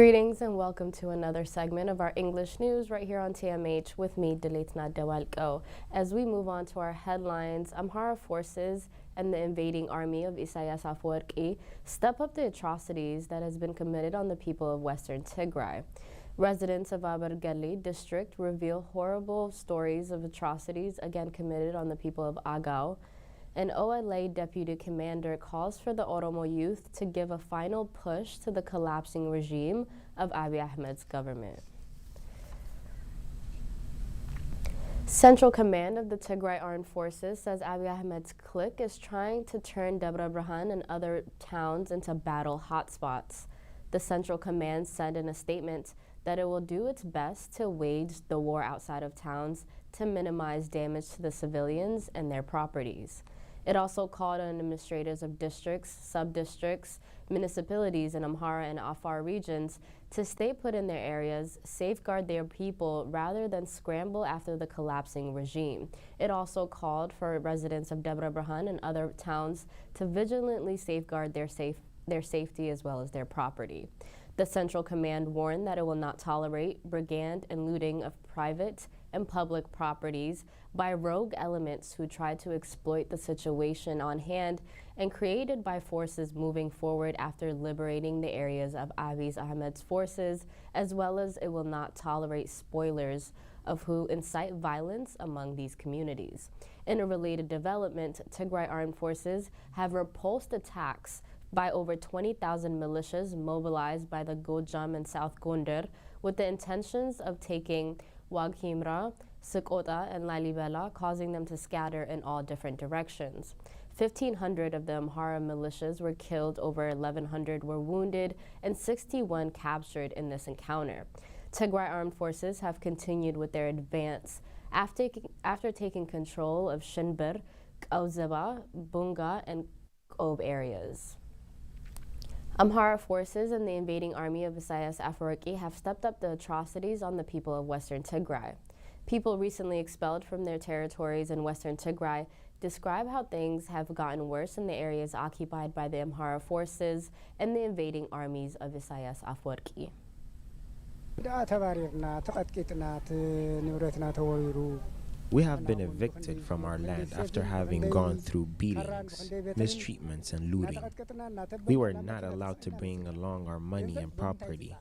Greetings and welcome to another segment of our English news right here on TMH with me, Deletna Dewalko. As we move on to our headlines, Amhara forces and the invading army of Isaias Afwerki step up the atrocities that has been committed on the people of Western Tigray. Residents of Abergele district reveal horrible stories of atrocities again committed on the people of Agao. An OLA deputy commander calls for the Oromo youth to give a final push to the collapsing regime of Abiy Ahmed's government. Central Command of the Tigray Armed Forces says Abiy Ahmed's clique is trying to turn Debre Birhan and other towns into battle hotspots. The Central Command said in a statement that it will do its best to wage the war outside of towns to minimize damage to the civilians and their properties. It also called on administrators of districts, sub-districts, municipalities in Amhara and Afar regions to stay put in their areas, safeguard their people rather than scramble after the collapsing regime. It also called for residents of Debre Birhan and other towns to vigilantly safeguard their safety as well as their property. The Central Command warned that it will not tolerate brigand and looting of private and public properties by rogue elements who try to exploit the situation on hand and created by forces moving forward after liberating the areas of Abiy Ahmed's forces, as well as it will not tolerate spoilers of who incite violence among these communities. In a related development, Tigray Armed Forces have repulsed attacks by over 20,000 militias mobilized by the Gojam and South Gondar with the intentions of taking Waghimra, Sikota, and Lalibela, causing them to scatter in all different directions. 1,500 of the Amhara militias were killed, over 1,100 were wounded, and 61 captured in this encounter. Tigray Armed Forces have continued with their advance after taking control of Shinbir, Kauzeba, Bunga, and Kobe areas. Amhara forces and the invading army of Isaias Afwerki have stepped up the atrocities on the people of Western Tigray. People recently expelled from their territories in Western Tigray describe how things have gotten worse in the areas occupied by the Amhara forces and the invading armies of Isaias Afwerki. We have been evicted from our land after having gone through beatings, mistreatments, and looting. We were not allowed to bring along our money and property.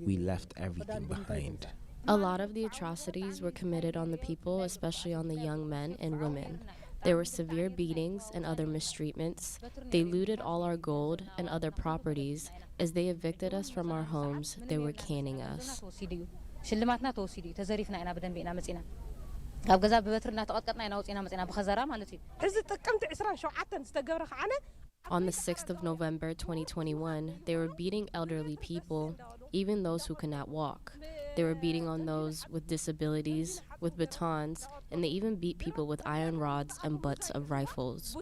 We left everything behind. A lot of the atrocities were committed on the people, especially on the young men and women. There were severe beatings and other mistreatments. They looted all our gold and other properties. As they evicted us from our homes, they were canning us. On the 6th of November 2021, they were beating elderly people, even those who could not walk. They were beating on those with disabilities, with batons, and they even beat people with iron rods and butts of rifles.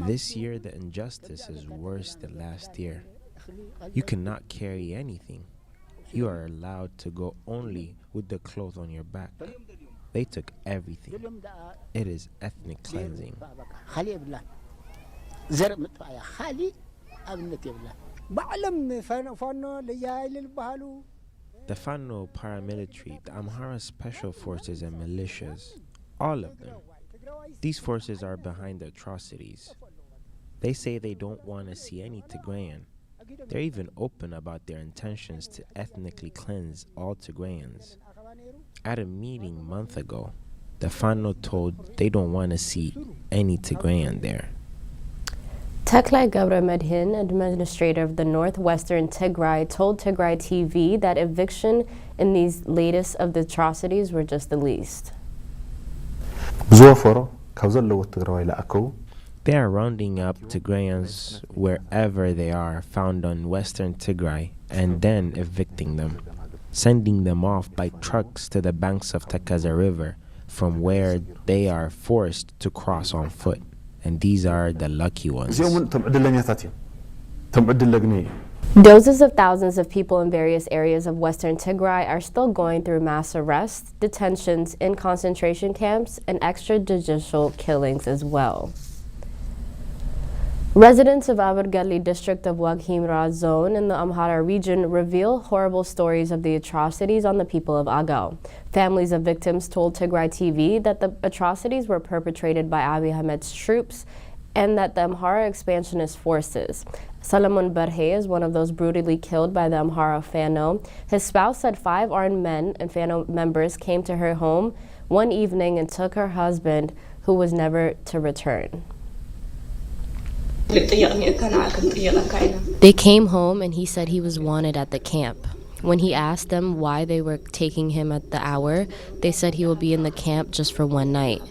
This year, the injustice is worse than last year. You cannot carry anything. You are allowed to go only with the clothes on your back. They took everything. It is ethnic cleansing. The Fano paramilitary, the Amhara special forces and militias, all of them. These forces are behind the atrocities. They say they don't want to see any Tigrayan. They're even open about their intentions to ethnically cleanse all Tigrayans. At a meeting a month ago, the Fano told they don't want to see any Tigrayan there. Teklai Gabre Medhin, administrator of the Northwestern Tigray, told Tigray TV that eviction in these latest of the atrocities were just the least. They are rounding up Tigrayans wherever they are found on Western Tigray and then evicting them, sending them off by trucks to the banks of Takaza River, from where they are forced to cross on foot. And these are the lucky ones. Dozens of thousands of people in various areas of western Tigray are still going through mass arrests, detentions in concentration camps, and extrajudicial killings as well. Residents of Abergali district of Waghimra zone in the Amhara region reveal horrible stories of the atrocities on the people of Agao. Families of victims told Tigray TV that the atrocities were perpetrated by Abiy Ahmed's troops and that the Amhara expansionist forces. Solomon Berhe is one of those brutally killed by the Amhara Fano. His spouse said 5 armed men and Fano members came to her home one evening and took her husband, who was never to return. They came home and he said he was wanted at the camp. When he asked them why they were taking him at the hour, they said he will be in the camp just for one night.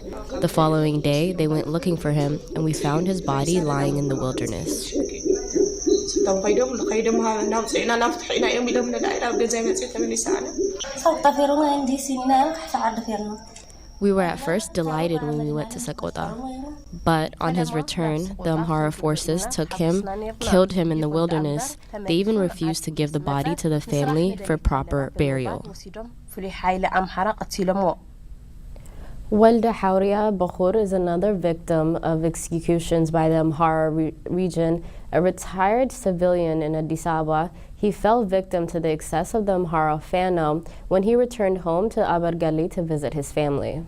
The following day, they went looking for him, and we found his body lying in the wilderness. We were at first delighted when we went to Sakota, but on his return, the Amhara forces took him, killed him in the wilderness. They even refused to give the body to the family for proper burial. Walda Hauria Bakhur is another victim of executions by the Amhara region. A retired civilian in Addis Ababa, he fell victim to the excess of the Amhara Fano when he returned home to Abergali to visit his family.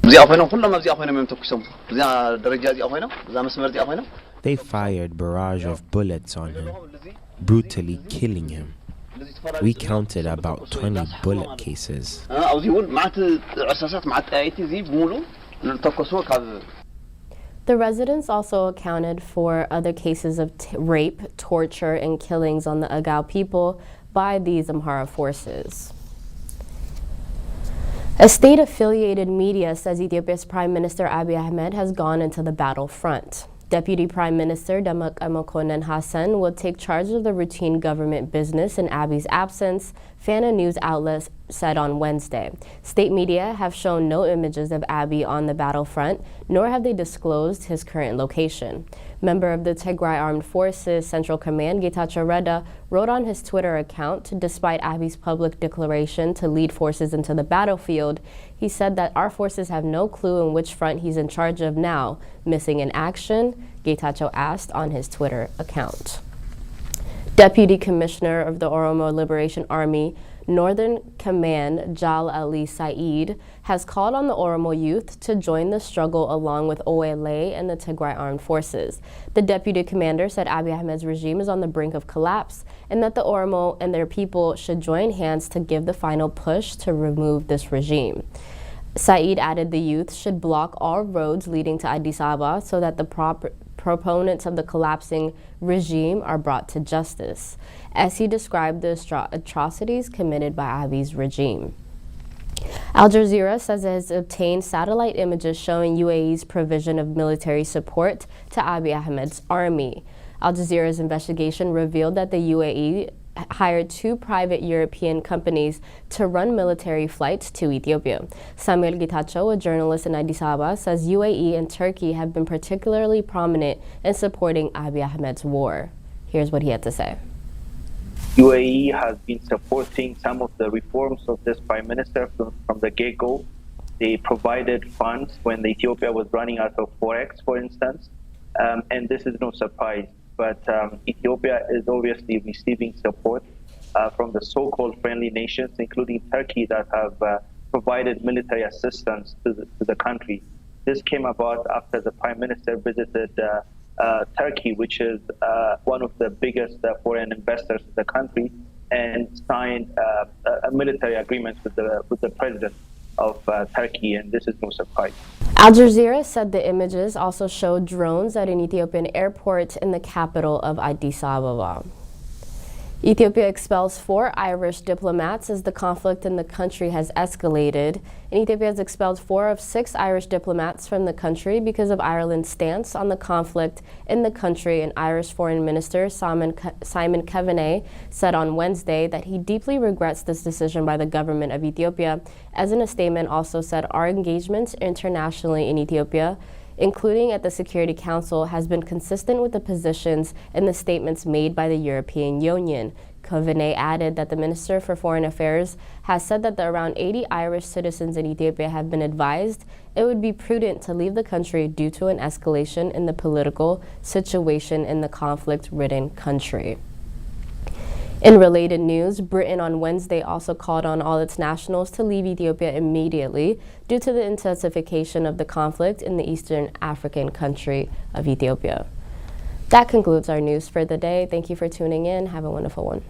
They fired barrage of bullets on him, brutally killing him. We counted about 20 bullet cases. The residents also accounted for other cases of rape, torture, and killings on the Agao people by these Amhara forces. A state-affiliated media says Ethiopia's Prime Minister Abiy Ahmed has gone into the battlefront. Deputy Prime Minister Damaqa Mokonnon Hassan will take charge of the routine government business in Abiy's absence, Fana news outlets said on Wednesday. State media have shown no images of Abiy on the battlefront, nor have they disclosed his current location. Member of the Tigray Armed Forces Central Command, Getachew Reda, wrote on his Twitter account, despite Abiy's public declaration to lead forces into the battlefield, he said that our forces have no clue in which front he's in charge of now. Missing in action? Getachew asked on his Twitter account. Deputy Commissioner of the Oromo Liberation Army, Northern Command Jal Ali Said, has called on the Oromo youth to join the struggle along with OLA and the Tigray Armed Forces. The deputy commander said Abiy Ahmed's regime is on the brink of collapse and that the Oromo and their people should join hands to give the final push to remove this regime. Said added the youth should block all roads leading to Addis Ababa so that the proponents of the collapsing regime are brought to justice, as he described the atrocities committed by Abiy's regime. Al Jazeera says it has obtained satellite images showing UAE's provision of military support to Abiy Ahmed's army. Al Jazeera's investigation revealed that the UAE hired 2 private European companies to run military flights to Ethiopia. Samuel Getachew, a journalist in Addis Ababa, says UAE and Turkey have been particularly prominent in supporting Abiy Ahmed's war. Here's what he had to say. UAE has been supporting some of the reforms of this prime minister from the get-go. They provided funds when Ethiopia was running out of forex, for instance, and this is no surprise. But Ethiopia is obviously receiving support from the so-called friendly nations, including Turkey, that have provided military assistance to the country. This came about after the prime minister visited Turkey, which is one of the biggest foreign investors in the country, and signed a military agreement with the president of Turkey, and this is no surprise. Al Jazeera said the images also showed drones at an Ethiopian airport in the capital of Addis Ababa. Ethiopia expels 4 Irish diplomats as the conflict in the country has escalated. And Ethiopia has expelled 4 of 6 Irish diplomats from the country because of Ireland's stance on the conflict in the country. And Irish Foreign Minister Simon Kavanagh said on Wednesday that he deeply regrets this decision by the government of Ethiopia. As in a statement also said, our engagements internationally in Ethiopia including at the Security Council, has been consistent with the positions and the statements made by the European Union. Kovene added that the Minister for Foreign Affairs has said that the around 80 Irish citizens in Ethiopia have been advised it would be prudent to leave the country due to an escalation in the political situation in the conflict-ridden country. In related news, Britain on Wednesday also called on all its nationals to leave Ethiopia immediately due to the intensification of the conflict in the Eastern African country of Ethiopia. That concludes our news for the day. Thank you for tuning in. Have a wonderful one.